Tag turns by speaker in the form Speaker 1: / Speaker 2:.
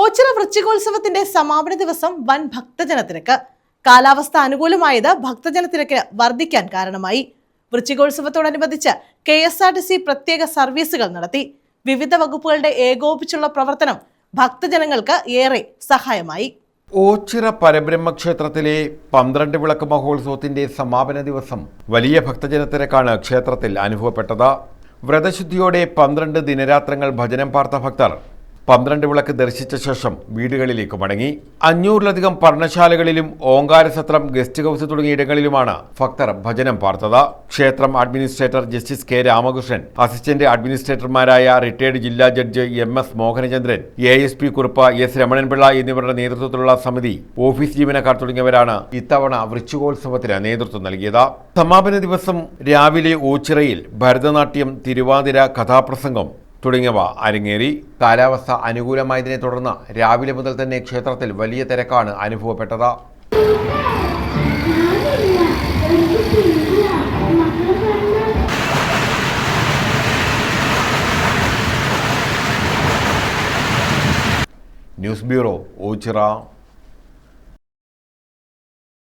Speaker 1: ഓച്ചിറ വൃശ്ചികോത്സവത്തിന്റെ സമാപന ദിവസം വൻ ഭക്തജനത്തിരക്ക്. കാലാവസ്ഥ അനുകൂലമായത് ഭക്തജനത്തിരക്ക് വർദ്ധിക്കാൻ കാരണമായി. വൃശ്ചികോത്സവത്തോടനുബന്ധിച്ച് KSRTC പ്രത്യേക സർവീസുകൾ നടത്തി. വിവിധ വകുപ്പുകളുടെ ഏകോപിച്ചുള്ള പ്രവർത്തനം ഭക്തജനങ്ങൾക്ക് ഏറെ സഹായമായി.
Speaker 2: ഓച്ചിറ പരബ്രഹ്മ ക്ഷേത്രത്തിലെ 12 വിളക്ക് മഹോത്സവത്തിന്റെ സമാപന ദിവസം വലിയ ഭക്തജനത്തിരക്കാണ് ക്ഷേത്രത്തിൽ അനുഭവപ്പെട്ടത്. വ്രതശുദ്ധിയോടെ 12 ദിനരാത്രങ്ങൾ ഭജനം പാർത്ത ഭക്തർ 12 വിളക്ക് ദർശിച്ച ശേഷം വീടുകളിലേക്ക് മടങ്ങി. 500-ലധികം പർണശാലകളിലും ഓങ്കാരസത്രം, ഗസ്റ്റ് ഹൌസ് തുടങ്ങിയ ഇടങ്ങളിലുമാണ് ഭക്തർ ഭജനം പാർത്തത്. ക്ഷേത്രം administrator justice K. Ramakrishnan, assistant അഡ്മിനിസ്ട്രേറ്റർമാരായ റിട്ടയർഡ് ജില്ലാ judge MS. Mohanachandran, ASP Kurup S. Ramanan Pillai എന്നിവരുടെ നേതൃത്വത്തിലുള്ള സമിതി, ഓഫീസ് ജീവനക്കാർ തുടങ്ങിയവരാണ് ഇത്തവണ വൃശ്ചികോത്സവത്തിന് നേതൃത്വം നൽകിയത്. സമാപന ദിവസം രാവിലെ ഓച്ചിറയിൽ ഭരതനാട്യം, തിരുവാതിര, കഥാപ്രസംഗം തുടങ്ങിയവ അരങ്ങേറി. കാലാവസ്ഥ അനുകൂലമായതിനെ തുടർന്ന് രാവിലെ മുതൽ തന്നെ ക്ഷേത്രത്തിൽ വലിയ തിരക്കാണ് അനുഭവപ്പെട്ടത്. News bureau, Ochira.